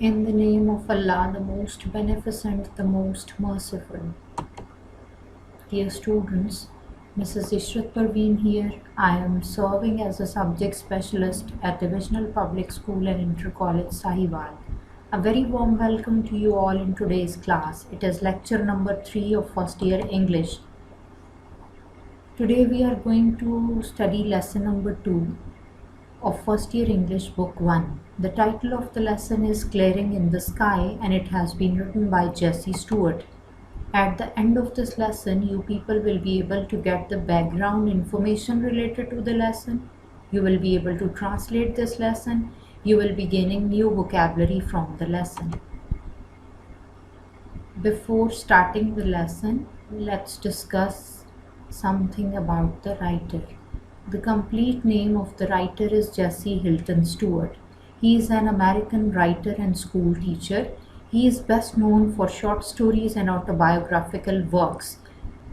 In the name of Allah, the most beneficent, the most merciful. Dear students, Mrs. Ishrat Parveen here. I am serving as a subject specialist at Divisional Public School and Inter-College Sahiwal. A very warm welcome to you all in today's class. It is lecture number 3 of first year English. Today we are going to study lesson number 2 of first year English book 1. The title of the lesson is Clearing in the Sky and it has been written by Jesse Stewart. At the end of this lesson, you people will be able to get the background information related to the lesson. You will be able to translate this lesson. You will be gaining new vocabulary from the lesson. Before starting the lesson, let's discuss something about the writer. The complete name of the writer is Jesse Hilton Stewart. He is an American writer and school teacher. He is best known for short stories and autobiographical works.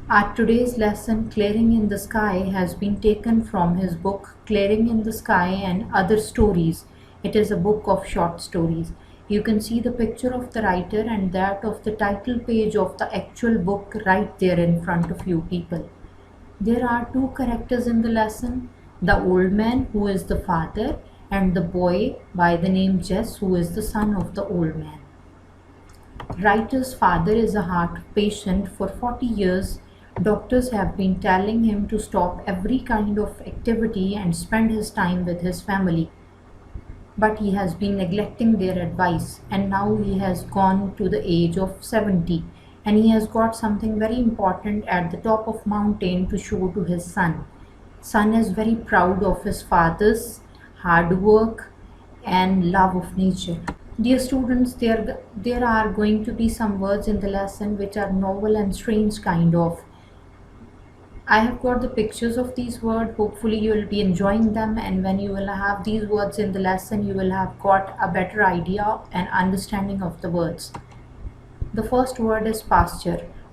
Our today's lesson, Clearing in the Sky, has been taken from his book Clearing in the Sky and Other Stories. It is a book of short stories. You can see the picture of the writer and that of the title page of the actual book right there in front of you people. There are two characters in the lesson, the old man who is the father and the boy by the name Jess who is the son of the old man. Writer's father is a heart patient. For 40 years, doctors have been telling him to stop every kind of activity and spend his time with his family. But he has been neglecting their advice and now he has gone to the age of 70. And he has got something very important at the top of mountain to show to his son. Son is very proud of his father's hard work and love of nature. Dear students, there are going to be some words in the lesson which are novel and strange kind of. I have got the pictures of these words. Hopefully you will be enjoying them, and when you will have these words in the lesson, you will have got a better idea and understanding of the words. The first word is pasture.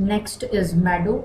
Next is meadow.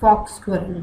Fox squirrel,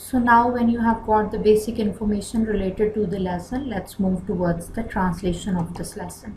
So now when you have got the basic information related to the lesson, let's move towards the translation of this lesson.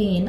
cane,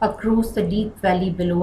across the deep valley below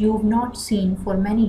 you've not seen for many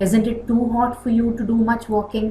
Isn't it too hot for you to do much walking?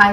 I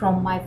from my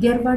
There were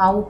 how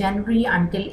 January until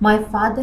My father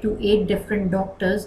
to 8 different doctors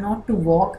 not to walk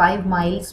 5 miles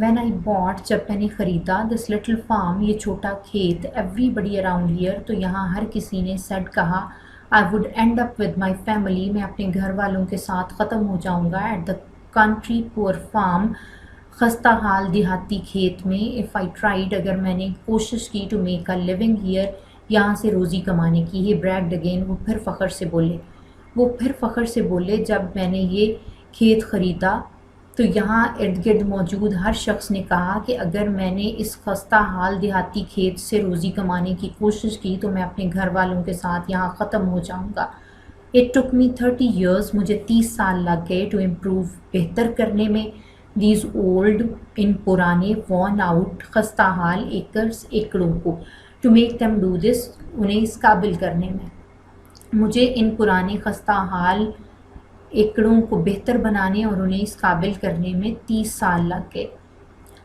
When I bought, جب میں نے خریدا, this little farm, یہ چھوٹا کھیت, everybody around here, تو یہاں ہر کسی نے said کہا, I would end up with my family, میں اپنے گھر والوں کے ساتھ ختم ہو جاؤں گا, at the country poor farm, خستہ حال دیہاتی کھیت میں, if I tried, اگر میں نے کوشش کی to make a living here, یہاں سے روزی کمانے کی. He bragged again, وہ پھر فخر سے بولے, جب میں نے یہ کھیت خریدا تو یہاں ارد گرد موجود ہر شخص نے کہا کہ اگر میں نے اس خستہ حال دیہاتی کھیت سے روزی کمانے کی کوشش کی تو میں اپنے گھر والوں کے ساتھ یہاں ختم ہو جاؤں گا. It took me 30 years, مجھے 30 سال لگ گئے to improve, بہتر کرنے میں, these old, ان پرانے, worn out, خستہ حال, acres, ایکڑوں کو, to make them do this, انہیں اس قابل کرنے میں. مجھے ان پرانے خستہ حال ایکڑوں کو بہتر بنانے اور انہیں اس قابل کرنے میں 30 سال لگ گئے.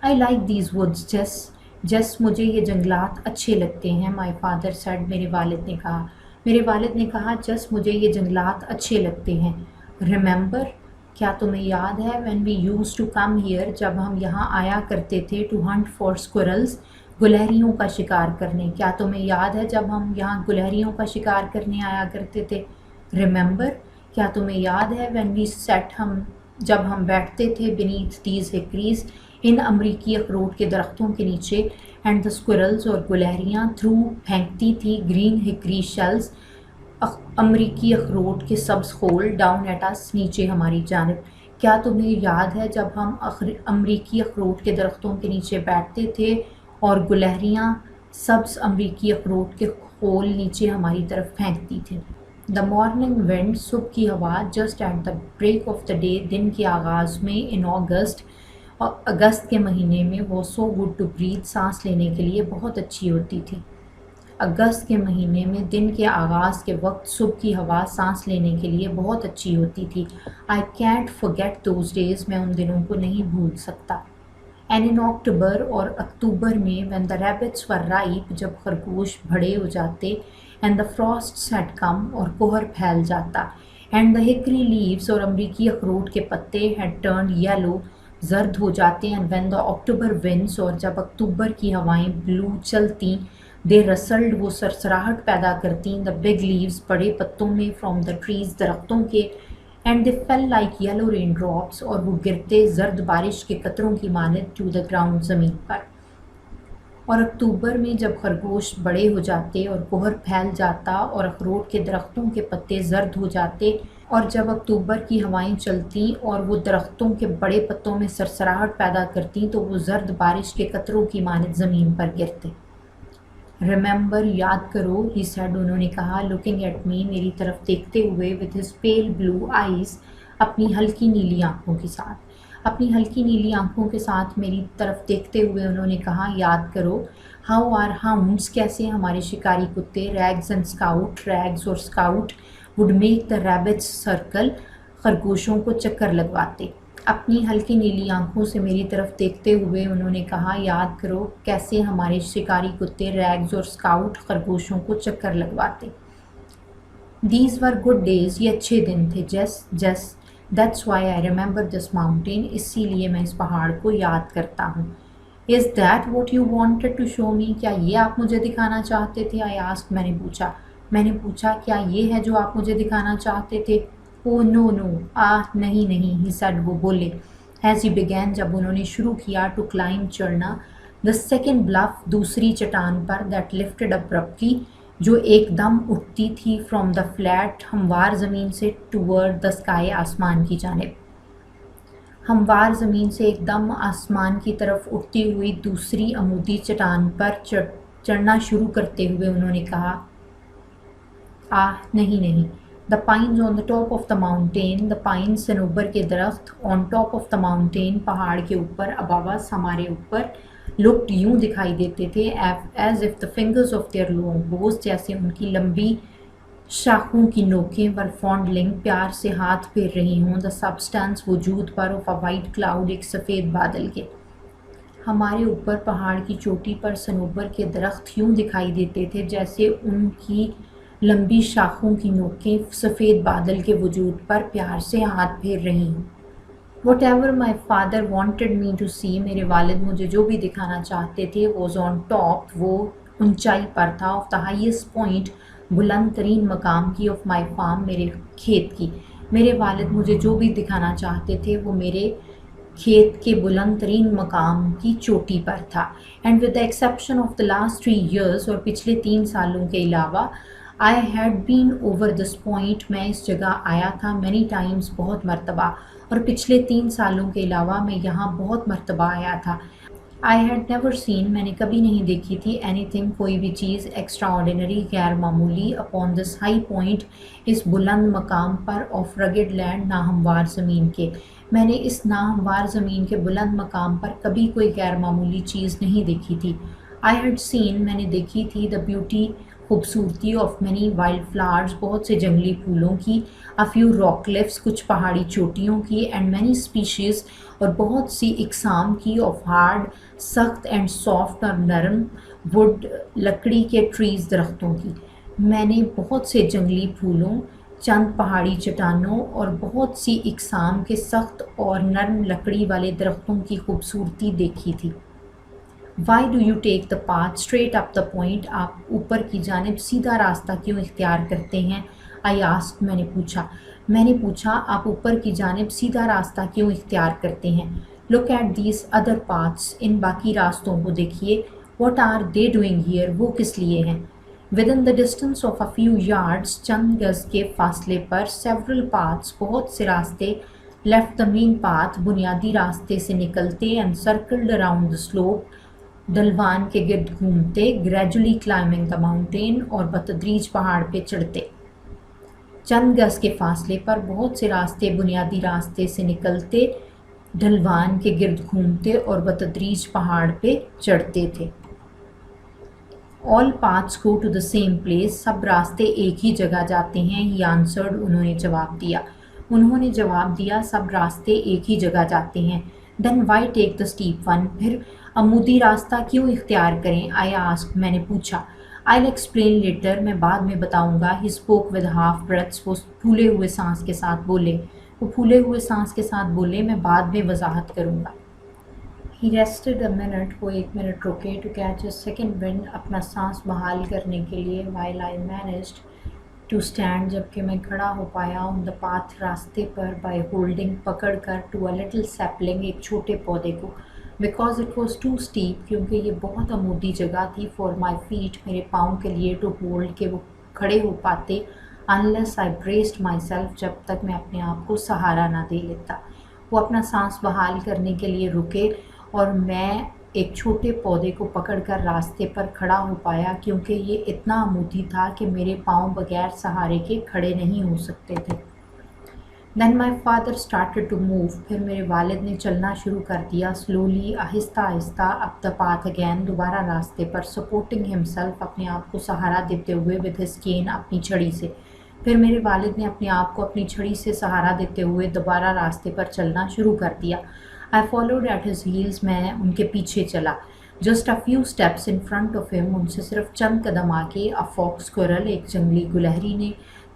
I like these woods, Jess, مجھے یہ جنگلات اچھے لگتے ہیں. My father said, میرے والد نے کہا, Jess, مجھے یہ جنگلات اچھے لگتے ہیں. Remember, کیا تمہیں یاد ہے, when we used to come here, جب ہم یہاں آیا کرتے تھے, to hunt for squirrels, گلہریوں کا شکار کرنے. کیا تمہیں یاد ہے جب ہم یہاں گلہریوں کا شکار کرنے آیا کرتے تھے. Remember, کیا تمہیں یاد ہے, when we sat, جب ہم بیٹھتے تھے, beneath these hickories, ان امریکی اخروٹ کے درختوں کے نیچے, and the squirrels, اور گلہریاں, threw, پھینکتی تھی, green hickory shells, امریکی اخروٹ کے سبز خول, down at us, نیچے ہماری جانب. کیا تمہیں یاد ہے جب ہم امریکی اخروٹ کے درختوں کے نیچے بیٹھتے تھے اور گلہریاں سبز امریکی اخروٹ کے خول نیچے ہماری طرف پھینکتی تھیں. The morning wind, صبح کی ہوا, just at the break of the day, دن کے آغاز میں, in August, اگست کے مہینے میں, was so good to breathe, سانس لینے کے لیے بہت اچھی ہوتی تھی. اگست کے مہینے میں دن کے آغاز کے وقت صبح کی ہوا سانس لینے کے لیے بہت اچھی ہوتی تھی. I can't forget those days, میں ان دنوں کو نہیں بھول سکتا. And in October, اور اکتوبر میں, when the rabbits were ripe, جب خرگوش بڑے ہو جاتے, and the frosts had come, اور کوہر پھیل جاتا, and the hickory leaves, اور امریکی اخروٹ کے پتے, had turned yellow, زرد ہو جاتے, and when the October winds, اور جب اکتوبر کی ہوائیں blew, چلتیں, they rustled, وہ سرسراہٹ پیدا کرتیں, the big leaves, بڑے پتوں میں, from the trees, درختوں کے, and they fell like yellow raindrops, اور وہ گرتے زرد بارش کے قطروں کی مانند, to the ground, زمین پر. اور اکتوبر میں جب خرگوش بڑے ہو جاتے اور کوہر پھیل جاتا اور اخروٹ کے درختوں کے پتے زرد ہو جاتے, اور جب اکتوبر کی ہوائیں چلتیں اور وہ درختوں کے بڑے پتوں میں سرسراہٹ پیدا کرتیں تو وہ زرد بارش کے قطروں کی مانند زمین پر گرتے. Remember, یاد کرو, he said, انہوں نے کہا, looking at me, میری طرف دیکھتے ہوئے, with his pale blue eyes, اپنی ہلکی نیلی آنکھوں کے ساتھ. اپنی ہلکی نیلی آنکھوں کے ساتھ میری طرف دیکھتے ہوئے انہوں نے کہا, یاد کرو, how are hounds, کیسے ہمارے شکاری کتے, rags and scout, rags اور scout, would make the rabbits circle, خرگوشوں کو چکر لگواتے. اپنی ہلکی نیلی آنکھوں سے میری طرف دیکھتے ہوئے انہوں نے کہا, یاد کرو, کیسے ہمارے شکاری کتے, rags اور scout, خرگوشوں کو چکر لگواتے. These were good days, یہ اچھے دن تھے, Jess, that's why I remember this mountain, اسی لیے میں اس پہاڑ کو یاد کرتا ہوں. Is that what you wanted to show me, کیا یہ آپ مجھے دکھانا چاہتے تھے, I asked, میں نے پوچھا, کیا یہ ہے جو آپ مجھے دکھانا چاہتے تھے. Oh no, نہیں, he said, وہ بولے, as he began, جب انہوں نے شروع کیا, to climb, چڑھنا, the second bluff, دوسری چٹان پر, that lifted abruptly, جو ایک دم اٹھتی تھی, from the flat, ہموار زمین سے, toward the sky, آسمان کی جانب. ہموار زمین سے ایک دم آسمان کی طرف اٹھتی ہوئی دوسری عمودی چٹان پر چڑھنا شروع کرتے ہوئے انہوں نے کہا, نہیں, the pines on the top of the mountain, the pines, صنوبر کے درخت, on top of the mountain, پہاڑ کے اوپر, above us, ہمارے اوپر, looked, یوں دکھائی دیتے تھے, as if the fingers of their long bows, جیسے ان کی لمبی شاخوں کی نوکیں, were fondling, پیار سے ہاتھ پھیر رہی ہوں, the substance, وجود پر, of a white cloud, ایک سفید بادل کے. ہمارے اوپر پہاڑ کی چوٹی پر صنوبر کے درخت یوں دکھائی دیتے تھے جیسے ان کی لمبی شاخوں کی نوکیں سفید بادل کے وجود پر پیار سے ہاتھ پھیر رہی ہوں. Whatever my father wanted me to see, میرے والد مجھے جو بھی دکھانا چاہتے تھے was on top، وہ اونچائی پر تھا، of the highest point، بلند ترین مقام کی، of my farm، میرے کھیت کی۔ میرے والد مجھے جو بھی دکھانا چاہتے تھے وہ میرے کھیت کے بلند ترین مقام کی چوٹی پر تھا۔ And with the exception of the last 3 years، اور پچھلے 3 سالوں کے علاوہ، I had been over this point، میں اس جگہ آیا تھا، many times، بہت مرتبہ، اور پچھلے 3 سالوں کے علاوہ میں یہاں بہت مرتبہ آیا تھا۔ I had never seen، میں نے کبھی نہیں دیکھی تھی، anything، کوئی بھی چیز، extraordinary، غیر معمولی، upon this high point، اس بلند مقام پر، of rugged land، ناہموار زمین کے۔ میں نے اس ناہموار زمین کے بلند مقام پر کبھی کوئی غیر معمولی چیز نہیں دیکھی تھی۔ I had seen، میں نے دیکھی تھی، the beauty، خوبصورتی، of many wild flowers، بہت سے جنگلی پھولوں کی، a few rock cliffs، کچھ پہاڑی چوٹیوں کی، and many species، اور بہت سی اقسام کی، of hard، سخت، and soft، اور نرم، wood، لکڑی کے trees، درختوں کی۔ میں نے بہت سے جنگلی پھولوں، چند پہاڑی چٹانوں، اور بہت سی اقسام کے سخت اور نرم لکڑی والے درختوں کی خوبصورتی دیکھی تھی۔ Why do you take the path straight up the point، آپ اوپر کی جانب سیدھا راستہ کیوں اختیار کرتے ہیں؟ I asked، میں نے پوچھا آپ اوپر کی جانب سیدھا راستہ کیوں اختیار کرتے ہیں؟ Look at these other paths، ان باقی راستوں کو دیکھیے۔ What are they doing here، وہ کس لیے ہیں؟ Within the distance of a few yards، چند گز کے فاصلے پر، several paths، بہت سے راستے، left the main path، بنیادی راستے سے نکلتے، and circled around the slope، ڈھلوان کے گرد گھومتے، gradually climbing the mountain، اور بتدریج پہاڑ پہ چڑھتے۔ چند گز کے فاصلے پر بہت سے راستے بنیادی راستے سے نکلتے، ڈھلوان کے گرد گھومتے اور بتدریج پہاڑ پہ چڑھتے تھے۔ All paths go to the same place، سب راستے ایک ہی جگہ جاتے ہیں۔ He answered، انہوں نے جواب دیا سب راستے ایک ہی جگہ جاتے ہیں۔ Then why take the steep one، پھر عمودی راستہ کیوں اختیار کریں؟ I asked، میں نے پوچھا۔ I'll explain later، میں بعد میں بتاؤں گا۔ He spoke with half breaths، وہ پھولے ہوئے سانس کے ساتھ بولے، میں بعد میں وضاحت کروں گا۔ He rested a minute، وہ 1 منٹ رکے، to catch a second wind، اپنا سانس بحال کرنے کے لیے، while I managed to stand، جبکہ میں کھڑا ہو پایا، on the path، راستے پر، by holding، پکڑ کر، to a little sapling، ایک چھوٹے پودے کو، because it was too steep، کیونکہ یہ بہت عمودی جگہ تھی، for my feet، میرے پاؤں کے لیے، to hold، کہ وہ کھڑے ہو پاتے، unless I braced myself، جب تک میں اپنے آپ کو سہارا نہ دے لیتا۔ وہ اپنا سانس بحال کرنے کے لیے رکے، اور میں ایک چھوٹے پودے کو پکڑ کر راستے پر کھڑا ہو پایا، کیونکہ یہ اتنا عمودی تھا کہ میرے پاؤں بغیر سہارے کے کھڑے نہیں ہو سکتے تھے۔ Then my father started to move، پھر میرے والد نے چلنا شروع کر دیا، slowly، آہستہ آہستہ، up the path again، دوبارہ راستے پر، supporting himself، اپنے آپ کو سہارا دیتے ہوئے، with his cane، اپنی چھڑی سے۔ پھر میرے والد نے اپنے آپ کو اپنی چھڑی سے سہارا دیتے ہوئے دوبارہ راستے پر چلنا شروع کر دیا۔ I followed at his heels، میں ان کے پیچھے چلا۔ Just a few steps in front of him، ان سے صرف چند قدم آگے، a fox squirrel، ایک جنگلی گلہری نے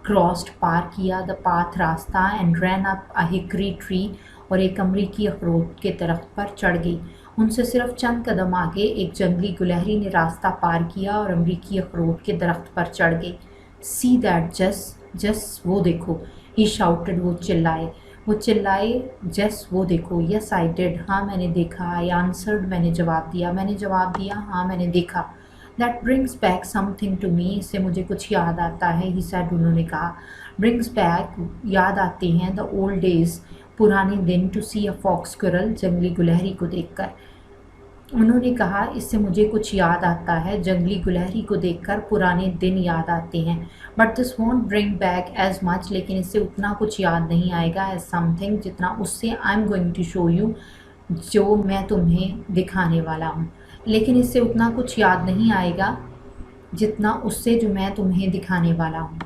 crossed، پار کیا، the path، راستہ، and ran up a hickory tree، اور ایک امریکی اخروٹ کے درخت پر چڑھ گئی۔ ان سے صرف چند قدم آگے ایک جنگلی گلہری نے راستہ پار کیا اور امریکی اخروٹ کے درخت پر چڑھ گئی۔ See that Jess، جس وہ دیکھو، he shouted، وہ چلائے، جس وہ دیکھو، yes I did، ہاں میں نے دیکھا، I answered، میں نے جواب دیا، ہاں میں نے دیکھا۔ That brings back something to me، اس سے مجھے کچھ یاد آتا ہے، he said، انہوں نے کہا۔ brings back، یاد آتے ہیں، the old days، پرانے دن، to see a fox squirrel، جنگلی گلہری کو دیکھ کر۔ انہوں نے کہا اس سے مجھے کچھ یاد آتا ہے، جنگلی گلہری کو دیکھ کر پرانے دن یاد آتے ہیں۔ But this won't bring back as much، لیکن اس سے اتنا کچھ یاد نہیں آئے گا، as something، جتنا اس سے I'm going to show you، جو میں تمہیں دکھانے والا ہوں۔ لیکن اس سے اتنا کچھ یاد نہیں آئے گا جتنا اس سے جو میں تمہیں دکھانے والا ہوں۔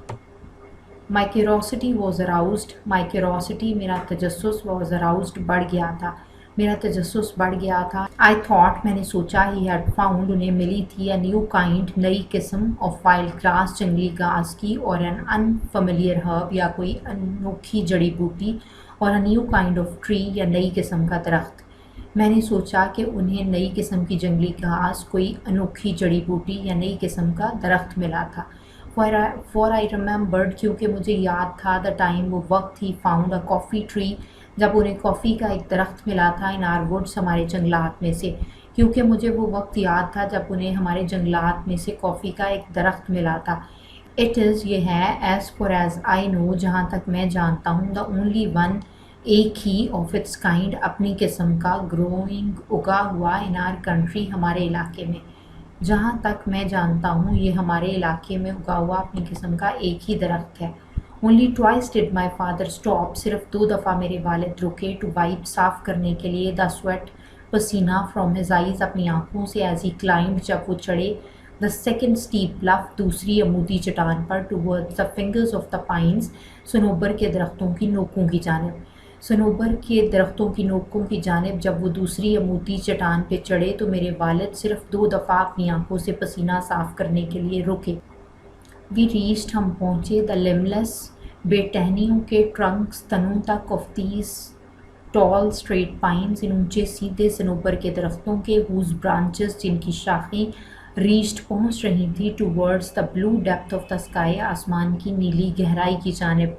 My curiosity was aroused، my curiosity، میرا تجسس، was aroused، بڑھ گیا تھا، میرا تجسس بڑھ گیا تھا۔ I thought، میں نے سوچا، he had found، انہیں ملی تھی a new kind، نئی قسم of wild grass، جنگلی گھاس کی، اور an unfamiliar herb، یا کوئی انوکھی جڑی بوٹی اور a new kind of tree یا نئی قسم کا درخت۔ میں نے سوچا کہ انہیں نئی قسم کی جنگلی گھاس، کوئی انوکھی جڑی بوٹی یا نئی قسم کا درخت ملا تھا۔ For I remembered کیونکہ مجھے یاد تھا the time وہ وقت ہی found a coffee tree جب انہیں کافی کا ایک درخت ملا تھا in our woods ہمارے جنگلات میں سے، کیونکہ مجھے وہ وقت یاد تھا جب انہیں ہمارے جنگلات میں سے کافی کا ایک درخت ملا تھا۔ It is یہ ہے as far as I know جہاں تک میں جانتا ہوں the only one ایک ہی of its kind اپنی قسم کا growing اگا ہوا in our country ہمارے علاقے میں۔ جہاں تک میں جانتا ہوں یہ ہمارے علاقے میں اگا ہوا اپنی قسم کا ایک ہی درخت ہے۔ Only twice did my father stop صرف 2 دفعہ میرے والد رکے to wipe صاف کرنے کے لیے the sweat پسینہ from his eyes اپنی آنکھوں سے as he climbed جب وہ چڑھے the second steep bluff دوسری عمودی چٹان پر towards the fingers of the pines صنوبر کے درختوں کی نوکوں کی جانب۔ صنوبر کے درختوں کی نوکوں کی جانب جب وہ دوسری عمودی چٹان پہ چڑھے تو میرے والد صرف 2 دفعہ اپنی آنکھوں سے پسینہ صاف کرنے کے لیے رکے۔ We reached ہم پہنچے the limbless بے ٹہنیوں کے ٹرنکس تنوں تک of these tall straight pines ان اونچے سیدھے صنوبر کے درختوں کے whose branches جن کی شاخیں reached پہنچ رہی تھی towards the blue depth of the sky آسمان کی نیلی گہرائی کی جانب،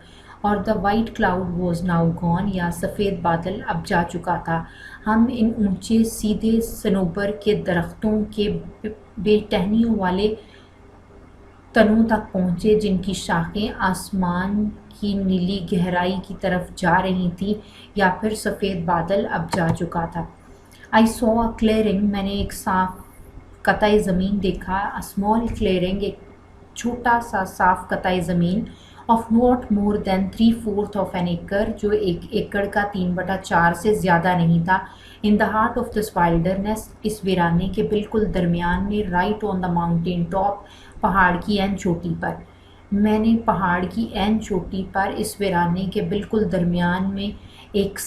اور the white cloud was now gone یا سفید بادل اب جا چکا تھا۔ ہم ان اونچے سیدھے صنوبر کے درختوں کے بے ٹہنیوں والے تنوں تک پہنچے جن کی شاخیں آسمان کی نیلی گہرائی کی طرف جا رہی تھیں یا پھر سفید بادل اب جا چکا تھا۔ I saw a clearing میں نے ایک صاف قطع زمین دیکھا a small clearing ایک چھوٹا سا صاف قطع زمین of not more than 3/4 of an acre جو 1 ایکڑ کا 3/4 سے زیادہ نہیں تھا in the heart of this wilderness اس ویرانے کے بالکل درمیان میں right on the mountain top پہاڑ کی این چوٹی پر۔ میں نے پہاڑ کی این چوٹی پر اس ویرانے کے بالکل درمیان میں ایک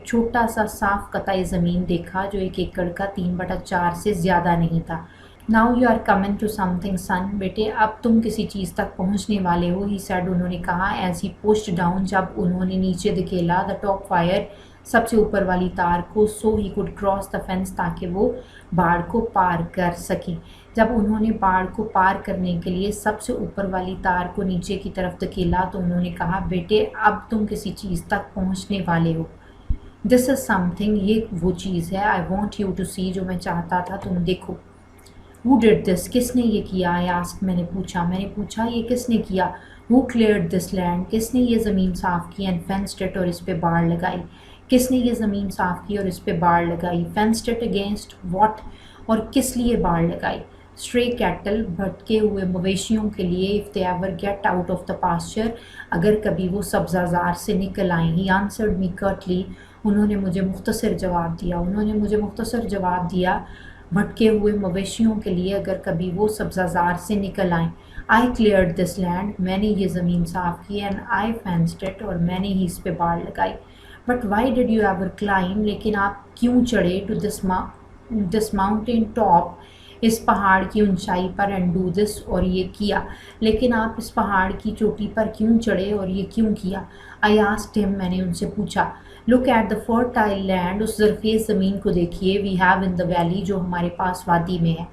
چھوٹا سا صاف قطع زمین دیکھا جو 1 ایکڑ کا 3/4 سے زیادہ نہیں تھا۔ Now you are coming to something son بیٹے اب تم کسی چیز تک پہنچنے والے ہو he said انہوں نے کہا as he pushed down جب انہوں نے نیچے دھکیلا the top wire سب سے اوپر والی تار کو so he could cross the fence تاکہ وہ باڑ کو پار کر سکیں۔ جب انہوں نے باڑ کو پار کرنے کے لیے سب سے اوپر والی تار کو نیچے کی طرف دھکیلا تو انہوں نے کہا بیٹے اب تم کسی چیز تک پہنچنے والے ہو۔ This is something یہ وہ چیز ہے I want you to see جو میں چاہتا تھا تم دیکھو۔ Who did this کس نے یہ کیا I asked میں نے پوچھا یہ کس نے کیا Who cleared this land کس نے یہ زمین صاف کی and fenced it اور اس پہ باڑ لگائی کس نے یہ زمین صاف کی اور اس پہ باڑ لگائی fenced it against what اور کس لیے باڑ لگائی stray cattle بھٹکے ہوئے مویشیوں کے لیے if they ever get out of the pasture اگر کبھی وہ سبزہ زار سے نکل آئیں he answered me curtly انہوں نے مجھے مختصر جواب دیا بھٹکے ہوئے مویشیوں کے لیے اگر کبھی وہ سبزہ زار سے نکل آئیں I cleared this land میں نے یہ زمین صاف کی and I fenced it اور میں نے ہی اس پہ باڑ لگائی but why did you ever climb لیکن آپ کیوں چڑھے to this mountain top اس پہاڑ کی اونچائی پر and do this اور یہ کیا لیکن آپ اس پہاڑ کی چوٹی پر کیوں چڑھے اور یہ کیوں کیا I asked him میں نے ان سے پوچھا look at the fertile land اس زرخیز زمین کو دیکھیے we have in the valley جو ہمارے پاس وادی میں ہے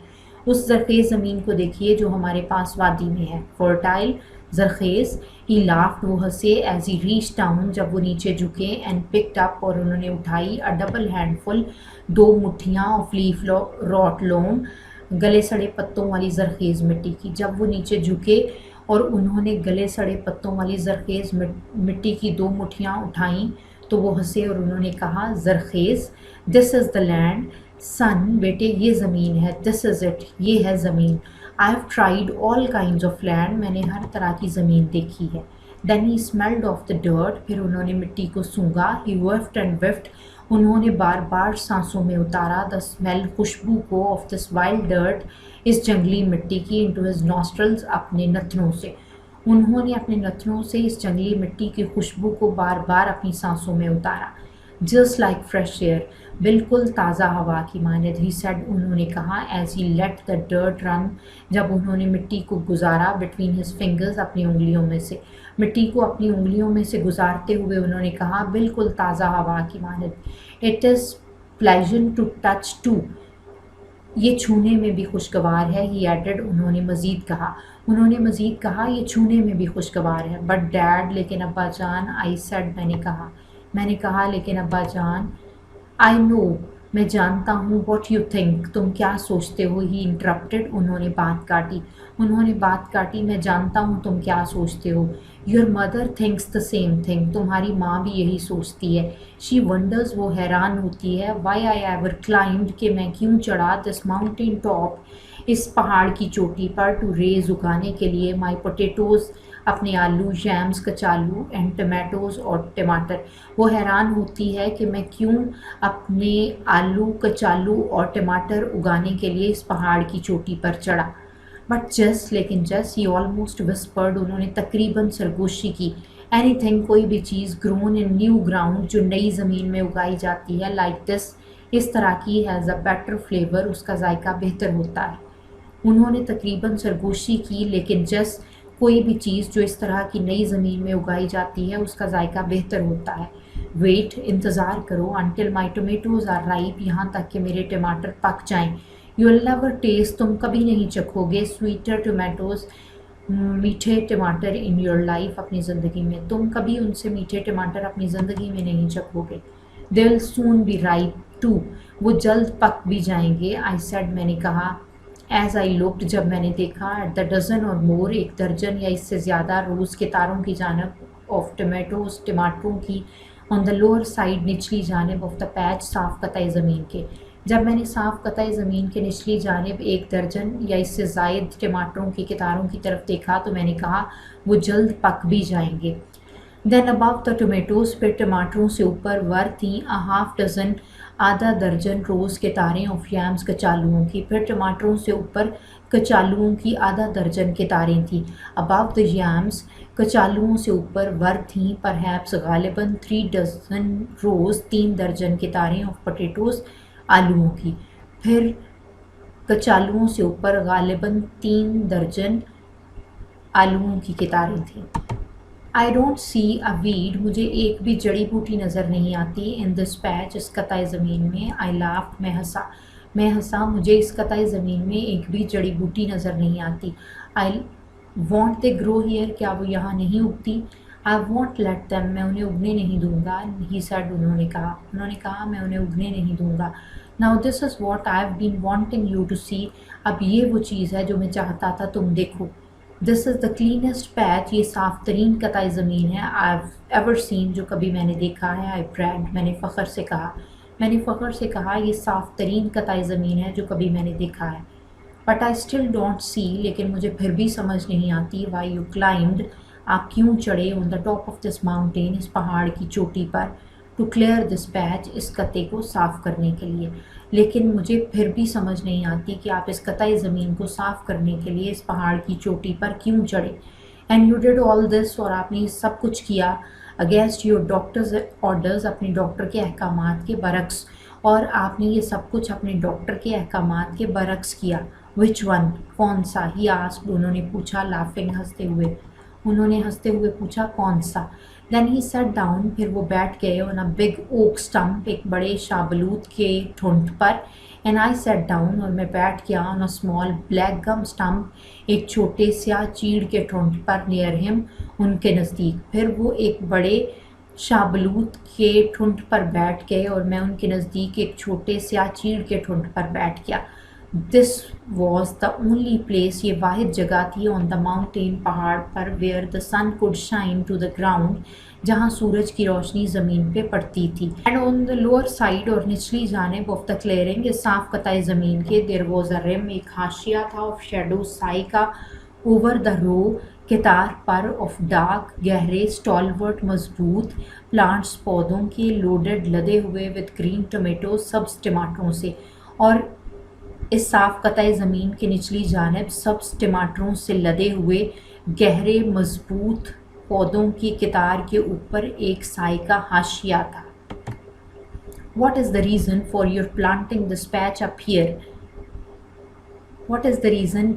اس زرخیز زمین کو دیکھیے جو ہمارے پاس وادی میں ہے fertile زرخیز he laughed وہ ہنسے as he reached down جب وہ نیچے جھکے and picked up اور انہوں نے اٹھائی a double handful 2 مٹھیاں of leaf rot loam گلے سڑے پتوں والی زرخیز مٹی کی جب وہ نیچے جھکے اور انہوں نے گلے سڑے پتوں والی زرخیز مٹی کی 2 مٹھیاں اٹھائیں تو وہ ہنسے اور انہوں نے کہا زرخیز this is the land son بیٹے یہ زمین ہے this is it یہ ہے زمین I have tried all kinds of land میں نے ہر طرح کی زمین دیکھی ہے then he smelled of the dirt پھر انہوں نے مٹی کو سونگا he whiffed and whiffed انہوں نے بار بار سانسوں میں اتارا the smell خوشبو کو of this wild dirt اس جنگلی مٹی کی into his nostrils اپنے نتنوں سے انہوں نے اپنے نتنوں سے اس جنگلی مٹی کی خوشبو کو بار بار اپنی سانسوں میں اتارا جسٹ لائک فریش ایئر، بالکل تازہ ہوا کی مانند، ہی سیڈ انہوں نے کہا as he let the dirt run, جب انہوں نے مٹی کو گزارا بٹوین ہز فنگرز، اپنی انگلیوں میں سے، مٹی کو اپنی انگلیوں میں سے گزارتے ہوئے انہوں نے کہا بالکل تازہ ہوا کی مانند، it is pleasant to touch too, یہ چھونے میں بھی خوشگوار ہے، ہی ایڈڈ انہوں نے مزید کہا یہ چھونے میں بھی خوشگوار ہے، بٹ ڈیڈ لیکن ابا جان، آئی سیڈ میں نے کہا لیکن ابا جان، آئی نو میں جانتا ہوں، واٹ یو تھنک تم کیا سوچتے ہو، ہی انٹرپٹڈ انہوں نے بات کاٹی، میں جانتا ہوں تم کیا سوچتے ہو، your mother thinks the same thing, تمہاری ماں بھی یہی سوچتی ہے، شی ونڈرز وہ حیران ہوتی ہے، وائی آئی ایور کلائمڈ کہ میں کیوں چڑھا، دس ماؤنٹین ٹاپ اس پہاڑ کی چوٹی پر، ٹو ریز اگانے کے لیے، مائی پوٹیٹوز اپنے آلو، جیمز کچالو، اینڈ ٹمیٹوز اور ٹماٹر، وہ حیران ہوتی ہے کہ میں کیوں اپنے آلو کچالو اور ٹماٹر اگانے کے لیے اس پہاڑ کی چوٹی پر چڑھا، بٹ لیکن ہی آلموسٹ وسپرڈ انہوں نے تقریباً سرگوشی کی، اینی تھنگ کوئی بھی چیز، گرون ان نیو گراؤنڈ جو نئی زمین میں اگائی جاتی ہے، لائک دس اس طرح کی، ہیز اے بیٹر فلیور اس کا ذائقہ بہتر ہوتا ہے، انہوں نے تقریباً سرگوشی کی، لیکن کوئی بھی چیز جو اس طرح کی نئی زمین میں اگائی جاتی ہے اس کا ذائقہ بہتر ہوتا ہے، ویٹ انتظار کرو، انٹل مائی ٹومیٹوز آر رائپ یہاں تک کہ میرے ٹماٹر پک جائیں، یو ول نیور ٹیسٹ تم کبھی نہیں چکھو گے، سویٹر ٹومیٹوز میٹھے ٹماٹر ان یور لائف اپنی زندگی میں، تم کبھی ان سے میٹھے ٹماٹر اپنی زندگی میں نہیں چکھو گے، دے ول سون بی رائپ ٹو، وہ جلد پک بھی جائیں گے، آئی سیڈ میں نے کہا، ایز آئی لکڈ جب میں نے دیکھا، ایٹ دا ڈزن اور مور ایک درجن یا اس سے زیادہ روز کے تاروں کی جانب آف ٹمیٹوز ٹماٹروں کی، آن دا لوور سائڈ نچلی جانب آف دا پیچ صاف قطعہ زمین کے، جب میں نے صاف قطعہ زمین کے نچلی جانب ایک درجن یا اس سے زائد ٹماٹروں کی قطاروں کی طرف دیکھا تو میں نے کہا وہ جلد پک بھی جائیں گے، دین ابو دا ٹومیٹوز پھر ٹماٹروں سے اوپر ور تھیں ہاف ڈزن آدھا درجن روز کے تاریں آف یامز کچالوؤں کی، پھر ٹماٹروں سے اوپر کچالوؤں کی آدھا درجن کے تاریں تھیں، ابو دا یامز کچالوؤں سے اوپر ور تھیں پرہیپس غالباً 3 ڈزن روز 3 درجن کے تاریں آف پوٹیٹوز آلوؤں کی، پھر کچالوؤں سے اوپر غالباً 3 درجن آلوؤں کی قطاریں تھیں، I don't see a Wade مجھے ایک بھی جڑی بوٹی نظر نہیں آتی، ان دس پیچ اس قطعہ زمین میں، آئی لافڈ میں ہنسا مجھے اس قطعہ زمین میں ایک بھی جڑی بوٹی نظر نہیں آتی، I want they grow hair کیا وہ یہاں نہیں اگتی، آئی وانٹ لیٹ دیم میں انہیں اگنے نہیں دوں گا، ہی سیڈ انہوں نے کہا میں انہیں اگنے نہیں دوں گا، now this is what I have been wanting you to see, اب یہ وہ چیز ہے جو میں چاہتا تھا تم دیکھو، دس از دا کلینسٹ پیچ، یہ صاف ترین قطعہ زمین ہے، آئی ہیو ایور سین جو کبھی میں نے دیکھا ہے، آئی پریڈ میں نے فخر سے کہا یہ صاف ترین قطعہ زمین ہے جو کبھی میں نے دیکھا ہے، but I still don't see لیکن مجھے پھر بھی سمجھ نہیں آتی، وائی یو کلائمڈ آپ کیوں چڑھے، on the top of this mountain اس پہاڑ کی چوٹی پر، ٹو کلیئر دس پیچ اس قطعے کو صاف کرنے کے لیے، لیکن مجھے پھر بھی سمجھ نہیں آتی کہ آپ اس قطعہ زمین کو صاف کرنے کے لیے اس پہاڑ کی چوٹی پر کیوں چڑھے، اینڈ یو ڈیڈ آل دس اور آپ نے یہ سب کچھ کیا اگینسٹ یور ڈاکٹرز آرڈرز اپنے ڈاکٹر کے احکامات کے برعکس، اور آپ نے یہ سب کچھ اپنے ڈاکٹر کے احکامات کے برعکس کیا، وچ ون کون سا، ہی آسکڈ انہوں نے پوچھا، لافنگ ہنستے ہوئے پوچھا کون سا، دین ہی سیٹ ڈاؤن پھر وہ بیٹھ گئے آن اے بگ اوک اسٹمپ ایک بڑے شابلوت کے ٹھنڈ پر، اینڈ آئی سیٹ ڈاؤن اور میں بیٹھ گیا آن اے اسمال بلیک گم اسٹمپ ایک چھوٹے سیاہ چیڑ کے ٹھنڈ پر، نیئر ہم ان کے نزدیک، پھر وہ ایک بڑے شابلوت کے ٹھنڈ پر بیٹھ گئے اور میں ان کے نزدیک ایک چھوٹے سیاہ چیڑ کے ٹھنڈ پر بیٹھ گیا، this was the only place یہ واحد جگہ تھی آن دا ماؤنٹین پہاڑ پر، where the sun could shine to the ground جہاں سورج کی روشنی زمین پہ پڑتی تھی، and on the lower side اور نچلی جانب آف دا کلیئرنگ اس صاف قطعہ زمین کے، دیر واز اے رم ایک حاشیہ تھا آف شیڈو سائی کا، اوور دا رو قطار پر آف ڈارک گہرے اسٹالورٹ مضبوط پلانٹس پودوں کے، لوڈڈ لدے ہوئے وتھ گرین ٹومیٹوز سبز ٹماٹروں سے، اور اس صاف قطعہ زمین کے نچلی جانب سبز ٹماٹروں سے لدے ہوئے گہرے مضبوط پودوں کی قطار کے اوپر ایک سائے کا حاشیہ تھا، What is the reason for your planting this patch up here? What is the reason?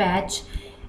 patch,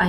I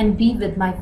and be with my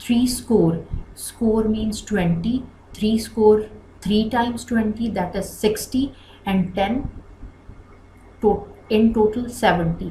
3 score, score means 20, 3 score, 3 times 20, that is 60, and 10, in total 70,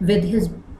with his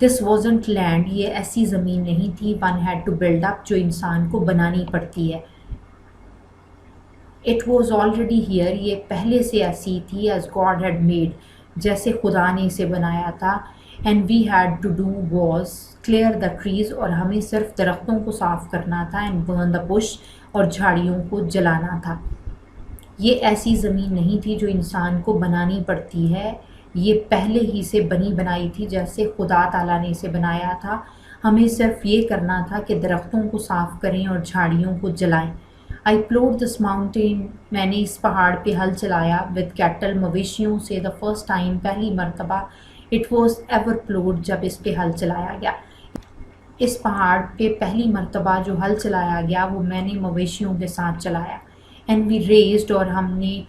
this wasn't land, یہ ایسی زمین نہیں تھی، one had to build up, جو انسان کو بنانی پڑتی ہے. اٹ واز آلریڈی ہیئر، یہ پہلے سے ایسی تھی، ایز گاڈ ہیڈ میڈ، جیسے خدا نے اسے بنایا تھا. And we had to do was clear the trees, اور ہمیں صرف درختوں کو صاف کرنا تھا. اینڈ برن دا بش، اور جھاڑیوں کو جلانا تھا. یہ ایسی زمین نہیں تھی جو انسان کو بنانی پڑتی ہے، یہ پہلے ہی سے بنی بنائی تھی جیسے خدا تعالیٰ نے اسے بنایا تھا. ہمیں صرف یہ کرنا تھا کہ درختوں کو صاف کریں اور جھاڑیوں کو جلائیں. آئی پلوڈ دس ماؤنٹین، میں نے اس پہاڑ پہ ہل چلایا. ود کیٹل، مویشیوں سے. دا فرسٹ ٹائم، پہلی مرتبہ. اٹ واز ایور پلوڈ، جب اس پہ ہل چلایا گیا. اس پہاڑ پہ پہلی مرتبہ جو ہل چلایا گیا وہ میں نے مویشیوں کے ساتھ چلایا. اینڈ وی ریزڈ، اور ہم نے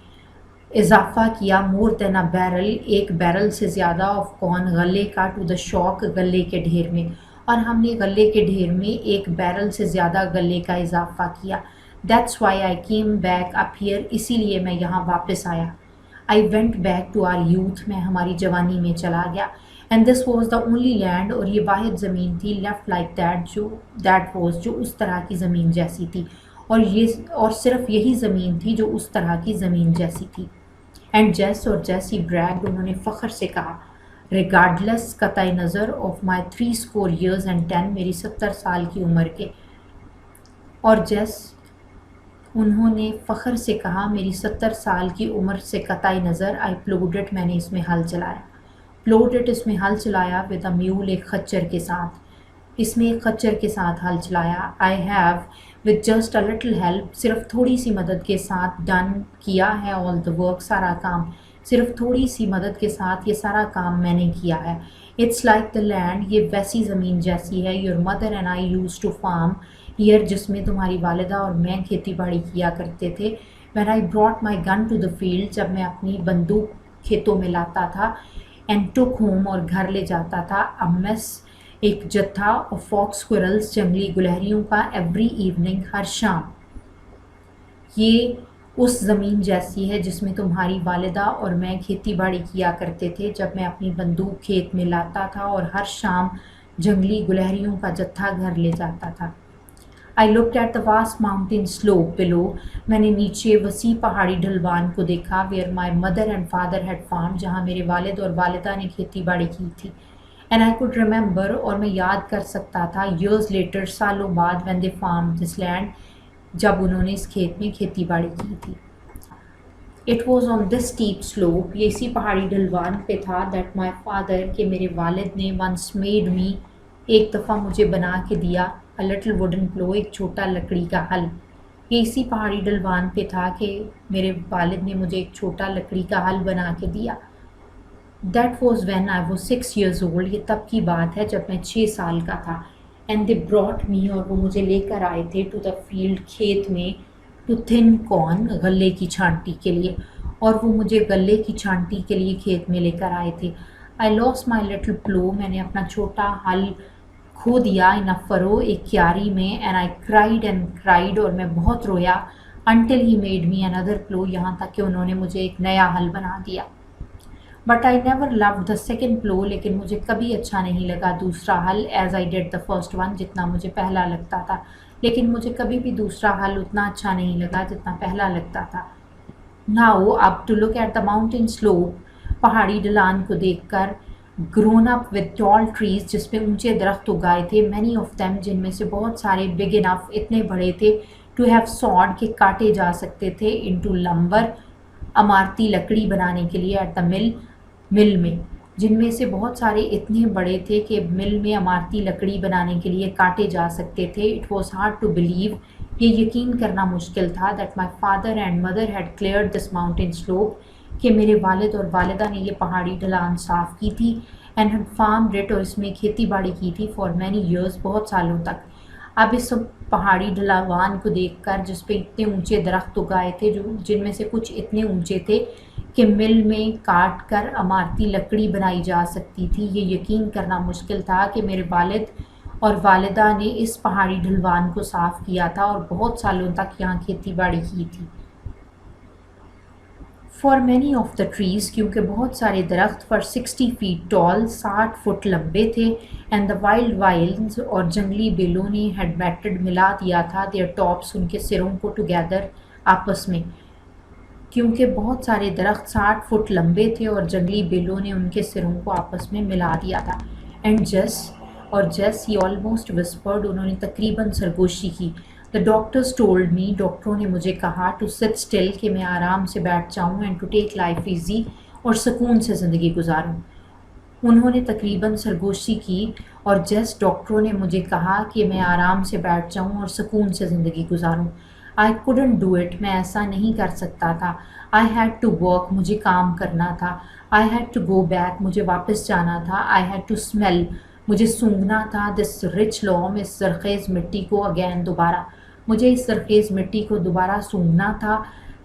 اضافہ کیا. مور دین اے بیرل، ایک بیرل سے زیادہ. آف کارن، غلے کا. ٹو دا شاک، غلے کے ڈھیر میں. اور ہم نے غلے کے ڈھیر میں ایک بیرل سے زیادہ غلے کا اضافہ کیا. That's why I came back up here, اسی لیے میں یہاں واپس آیا. I went back to our youth, میں ہماری جوانی میں چلا گیا. And this was the only land, اور یہ واحد زمین تھی. Left like that, that was, جو اس طرح کی زمین جیسی تھی. اور صرف یہی زمین تھی جو اس طرح کی زمین جیسی تھی. اینڈ جیس، اور جیسی بریگڈ، انہوں نے فخر سے کہا. ریگارڈلیس، قطع نظر، آف مائی 60 years and 10، میری 70 سال کی عمر کے. اور جیس، انہوں نے فخر سے کہا، میری 70 سال کی عمر سے قطع نظر. آئی پلوڈ، میں نے اس میں ہل چلایا. پلوڈ، اس میں ہل چلایا. ود اے میول، ایک خچر کے ساتھ. اس میں ایک خچر کے ساتھ ہل چلایا. I have with just a little help, صرف تھوڑی سی مدد کے ساتھ. ڈن، کیا ہے. آل دا ورک، سارا کام. صرف تھوڑی سی مدد کے ساتھ یہ سارا کام میں نے کیا ہے. اٹس لائک دا لینڈ، یہ ویسی زمین جیسی ہے. Your mother and I used to farm here, جس میں تمہاری والدہ اور میں کھیتی باڑی کیا کرتے تھے. When I brought my gun to the field, جب میں اپنی بندوق کھیتوں میں لاتا تھا. اینڈ ٹک ہوم، اور گھر لے جاتا تھا. امیس، ایک جتھا. اور فاکس اسکورلس، جنگلی گلہریوں کا. ایوری ایوننگ، ہر شام. یہ اس زمین جیسی ہے جس میں تمہاری والدہ اور میں کھیتی باڑی کیا کرتے تھے، جب میں اپنی بندوق کھیت میں لاتا تھا اور ہر شام جنگلی گلہریوں کا جتھا گھر لے جاتا تھا. I looked at the vast mountain slope below, میں نے نیچے وسیع پہاڑی ڈھلوان کو دیکھا. Where my mother and father had farm, جہاں میرے والد اور والدہ نے کھیتی باڑی کی تھی. اینڈ آئی کوڈ ریممبر، اور میں یاد کر سکتا تھا. ایئرز لیٹر، سالوں بعد. When they farm this land, جب انہوں نے اس کھیت میں کھیتی باڑی کی تھی. It was on this step slope, یہ اسی پہاڑی ڈھلوان پہ تھا. دیٹ مائی فادر، کہ میرے والد نے. ونس میڈ می، ایک دفعہ مجھے بنا کے دیا. اے لٹل ووڈن پلو، ایک چھوٹا لکڑی کا ہل. یہ اسی پہاڑی ڈھلوان پہ تھا کہ میرے والد نے مجھے ایک چھوٹا لکڑی کا ہل بنا کے دیا. That was when I was 6 years old، یہ تب کی بات ہے جب میں 6 سال کا تھا. اینڈ دے براٹ می، اور وہ مجھے لے کر آئے تھے. ٹو دا فیلڈ، کھیت میں. ٹو تھن کارن، غلے کی چھانٹی کے لیے. اور وہ مجھے غلے کی چھانٹی کے لیے کھیت میں لے کر آئے تھے. آئی لاس مائی لٹل پلو، میں نے اپنا چھوٹا ہل کھو دیا. ان اے فرو، ایک کیاری میں. And I cried and cried, اور میں بہت رویا. انٹل ہی میڈ می اندر پلو، یہاں تک کہ انہوں نے مجھے ایک نیا ہل بنا دیا. But I never loved the second plough, لیکن مجھے کبھی اچھا نہیں لگا دوسرا حل. As I did the first one, جتنا مجھے پہلا لگتا تھا. لیکن مجھے کبھی بھی دوسرا حل اتنا اچھا نہیں لگا جتنا پہلا لگتا تھا. ناؤ اب to look at the mountain slope, پہاڑی ڈھلان کو دیکھ کر. Grown up with tall trees, جس پہ اونچے درخت اگائے تھے. مینی آف دیم، جن میں سے بہت سارے. بگ انف، اتنے بڑے تھے. ٹو ہیو سوڈ، کہ کاٹے جا سکتے تھے. انٹو لمبر، عمارتی لکڑی بنانے کے لیے. ایٹ دا مل میں، جن میں سے بہت سارے اتنے بڑے تھے کہ مل میں عمارتی لکڑی بنانے کے لیے کاٹے جا سکتے تھے. It was hard to believe, یہ یقین کرنا مشکل تھا. That my father and mother had cleared this mountain slope, کہ میرے والد اور والدہ نے یہ پہاڑی ڈھلان صاف کی تھی. اینڈ ہیڈ فارمڈ اٹ، اور اس میں کھیتی باڑی کی تھی. فار مینی ایئرز، بہت سالوں تک. اب اس پہاڑی ڈھلوان کو دیکھ کر، جس پہ اتنے اونچے درخت اگائے تھے، جن میں سے کچھ اتنے اونچے تھے کہ مل میں کاٹ کر عمارتی لکڑی بنائی جا سکتی تھی، یہ یقین کرنا مشکل تھا کہ میرے والد اور والدہ نے اس پہاڑی ڈھلوان کو صاف کیا تھا اور بہت سالوں تک یہاں کھیتی باڑی کی تھی. For many of the trees, کیونکہ بہت سارے درخت فار 60 feet ٹال، 60 فٹ لمبے تھے، اینڈ دا وائلڈ وائلز اور جنگلی بیلوں نے ہیڈ میٹڈ ملا دیا تھا دیئر ٹاپس ان کے سروں کو ٹوگیدر آپس میں، کیونکہ بہت سارے درخت 60 فٹ لمبے تھے اور جنگلی بیلوں نے ان کے سروں کو آپس میں ملا دیا تھا. اینڈ جس ہی آلموسٹ وسپرڈ، انہوں نے تقریباً سرگوشی کی. دا ڈاکٹرز ٹولڈ می، ڈاکٹروں نے مجھے کہا ٹو سٹ اسٹل، کہ میں آرام سے بیٹھ جاؤں، and to take life easy, اور سکون سے زندگی گزاروں. انہوں نے تقریباً سرگوشی کی، اور ڈاکٹروں نے مجھے کہا کہ میں آرام سے بیٹھ جاؤں اور سکون سے زندگی گزاروں. I couldn't do it، میں ایسا نہیں کر سکتا تھا. I had to work، مجھے کام کرنا تھا. I had to go back، مجھے واپس جانا تھا. I had to smell، مجھے سونگھنا تھا. this rich loam، اس زرخیز مٹی کو. again، دوبارہ، مجھے اس زرخیز مٹی کو دوبارہ سونگھنا تھا.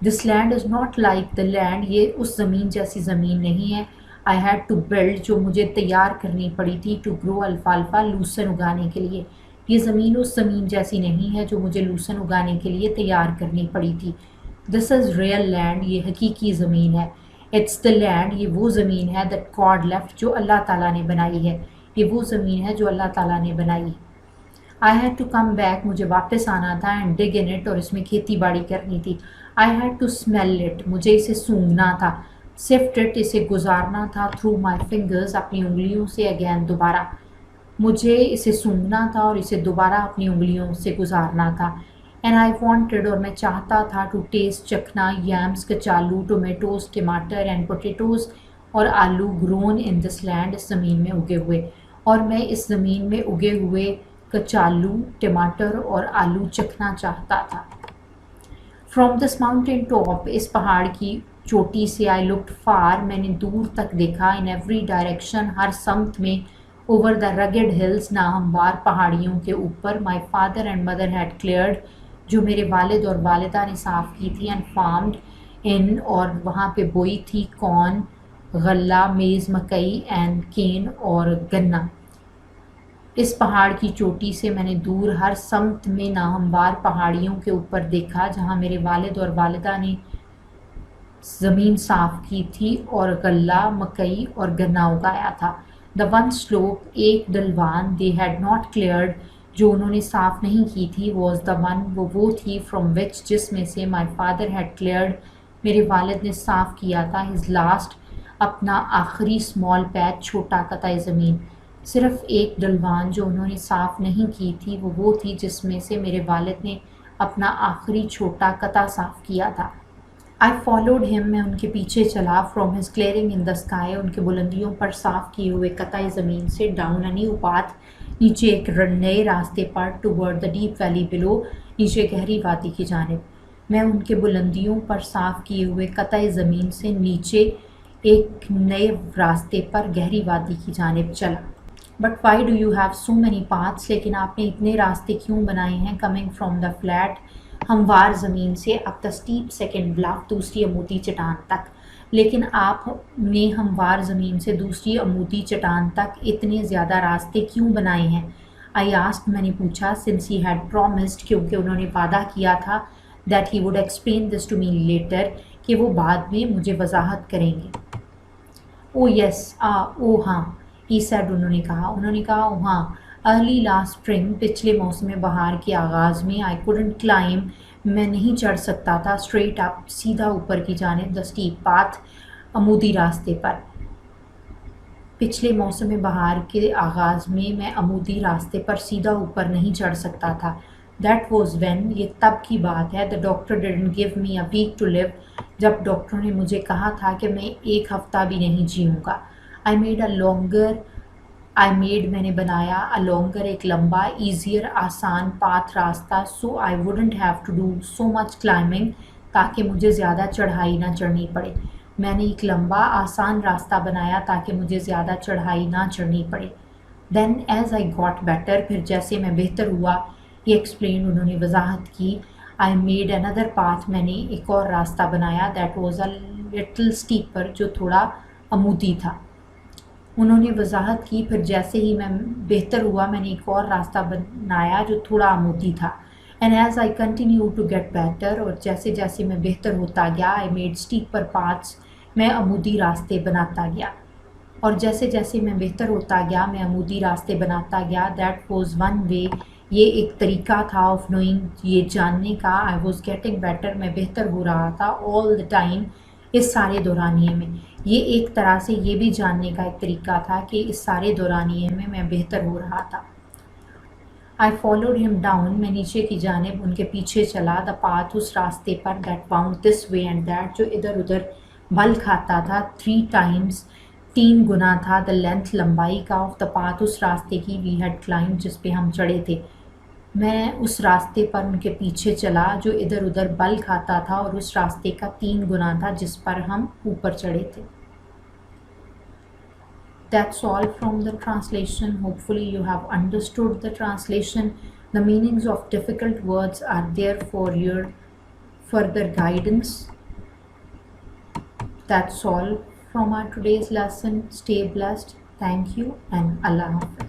this land is not like the land، یہ اس زمین جیسی زمین نہیں ہے. I had to build، جو مجھے تیار کرنی پڑی تھی. to grow alfalfa، لوسن اگانے کے لیے. یہ زمین اس زمین جیسی نہیں ہے جو مجھے لوسن اگانے کے لیے تیار کرنی پڑی تھی. دس از ریئل لینڈ، یہ حقیقی زمین ہے. اٹس دا لینڈ، یہ وہ زمین ہے. دیٹ گاڈ لیفٹ، جو اللہ تعالیٰ نے بنائی ہے. یہ وہ زمین ہے جو اللہ تعالیٰ نے بنائی. I had to come back, مجھے واپس آنا تھا. اینڈ ڈگ ان اٹ، اور اس میں کھیتی باڑی کرنی تھی. I had to smell it, مجھے اسے سونگھنا تھا. سفٹ اٹ، اسے گزارنا تھا. تھرو مائی فنگرز، اپنی انگلیوں سے. اگین، دوبارہ، مجھے اسے سونگھنا تھا اور اسے دوبارہ اپنی انگلیوں سے گزارنا تھا. اینڈ آئی وانٹڈ، اور میں چاہتا تھا. To test, چکھنا. یامس، کچالو. ٹومیٹوز، ٹماٹر. اینڈ پوٹیٹوز، اور آلو. گرون ان دس لینڈ، اس زمین میں اگے ہوئے. اور میں اس زمین میں اگے ہوئے کچالو، ٹماٹر اور آلو چکھنا چاہتا تھا. فرام دس ماؤنٹین ٹاپ، اس پہاڑ کی چوٹی سے. آئی لکڈ فار، میں نے دور تک دیکھا. ان ایوری ڈائریکشن، ہر سمت میں. اوور دا رگڈ ہلز، ناہموار پہاڑیوں کے اوپر. My father and mother had cleared, جو میرے والد اور والدہ نے صاف کی تھی. اینڈ فارمڈ ان، اور وہاں پہ بوئی تھی. کارن، غلہ. میز، مکئی. اینڈ کین، اور گنا. اس پہاڑ کی چوٹی سے میں نے دور ہر سمت میں ناہموار پہاڑیوں کے اوپر دیکھا جہاں میرے والد اور والدہ نے زمین صاف کی تھی اور غلہ، مکئی اور گنا اگایا تھا. دا ون سلوپ، ایک ڈھلوان. دے ہیڈ ناٹ کلیئرڈ، جو انہوں نے صاف نہیں کی تھی. واز دا ون، وہ تھی. فرام وچ، جس میں سے. مائی فادر ہیڈ کلیئرڈ، میرے والد نے صاف کیا تھا. ہز لاسٹ، اپنا آخری. اسمال پیچ، چھوٹا قطع زمین. صرف ایک ڈھلوان جو انہوں نے صاف نہیں کی تھی وہ تھی جس میں سے میرے والد نے اپنا آخری چھوٹا قطع صاف کیا تھا. I followed him، میں ان کے پیچھے چلا. From his clearing in the sky، ان کے بلندیوں پر صاف کیے ہوئے قطع زمین سے. Down a new path، نیچے ایک نئے راستے پر. Toward the deep valley below، نیچے گہری وادی کی جانب. میں ان کے بلندیوں پر صاف کیے ہوئے قطع زمین سے نیچے ایک نئے راستے پر گہری وادی کی جانب چلا. But why do you have so many paths، لیکن آپ نے اتنے راستے کیوں بنائے ہیں. Coming from the flat، ہموار زمین سے. اب دا اسٹیپ سیکنڈ بلاف، دوسری عمودی چٹان تک. لیکن آپ نے ہموار زمین سے دوسری عمودی چٹان تک اتنے زیادہ راستے کیوں بنائے ہیں. آئی آسکڈ، میں نے پوچھا. since he had promised، کیونکہ انہوں نے وعدہ کیا تھا. that he would explain this to me later، کہ وہ بعد میں مجھے وضاحت کریں گے. او یس، او ہاں. he said، انہوں نے کہا او ہاں. ارلی لاسٹ اسپرنگ، پچھلے موسم بہار کے آغاز میں. آئی couldn't climb، میں نہیں چڑھ سکتا تھا. اسٹریٹ اپ، سیدھا اوپر کی جانب. دا اسٹیپ پاتھ، عمودی راستے پر. پچھلے موسم بہار کے آغاز میں عمودی راستے پر سیدھا اوپر نہیں چڑھ سکتا تھا. دیٹ واز وین، یہ تب کی بات ہے. The doctor didn't give me a week to live, جب ڈاکٹروں نے مجھے کہا تھا کہ میں ایک ہفتہ بھی نہیں جیوں گا. میں نے بنایا. a longer، ایک لمبا. easier، آسان. path، راستہ. so I wouldn't have to do so much climbing، تاکہ مجھے زیادہ چڑھائی نہ چڑھنی پڑے. میں نے ایک لمبا آسان راستہ بنایا تاکہ مجھے زیادہ چڑھائی نہ چڑھنی پڑے. then as I got better، پھر جیسے میں بہتر ہوا. he explained، انہوں نے وضاحت کی. I made another path، میں نے ایک اور راستہ بنایا. that was a little steeper، جو تھوڑا عمودی تھا. انہوں نے وضاحت کی. پھر جیسے ہی میں بہتر ہوا میں نے ایک اور راستہ بنایا جو تھوڑا عمودی تھا. And as I continued to get better, اور جیسے جیسے میں بہتر ہوتا گیا, I made steeper paths, میں عمودی راستے بناتا گیا. اور جیسے جیسے میں بہتر ہوتا گیا میں عمودی راستے بناتا گیا. دیٹ واز ون وے, یہ ایک طریقہ تھا آف نوئنگ, یہ جاننے کا. آئی واز گیٹنگ بیٹر, میں بہتر ہو رہا تھا آل دا ٹائم, اس سارے دورانیے میں. یہ ایک طرح سے یہ بھی جاننے کا ایک طریقہ تھا کہ اس سارے دورانیے میں بہتر ہو رہا تھا. آئی فالوڈ ہم ڈاؤن, میں نیچے کی جانب ان کے پیچھے چلا. دا پاتھ, اس راستے پر. That bound this way and that, جو ادھر ادھر بل کھاتا تھا. 3 times, 3 گنا تھا. دا لینتھ, لمبائی کا. آف دا پاتھ, اس راستے کی. وی ہیڈ کلائمب, جس پہ ہم چڑھے تھے. میں اس راستے پر ان کے پیچھے چلا جو ادھر ادھر بل کھاتا تھا اور اس راستے کا 3 گنا تھا جس پر ہم اوپر چڑھے تھے. That's all from the translation. Hopefully you have understood the translation. The meanings of difficult words are there for your further guidance. That's all from our today's lesson. Stay blessed. Thank you and Allah Hafiz.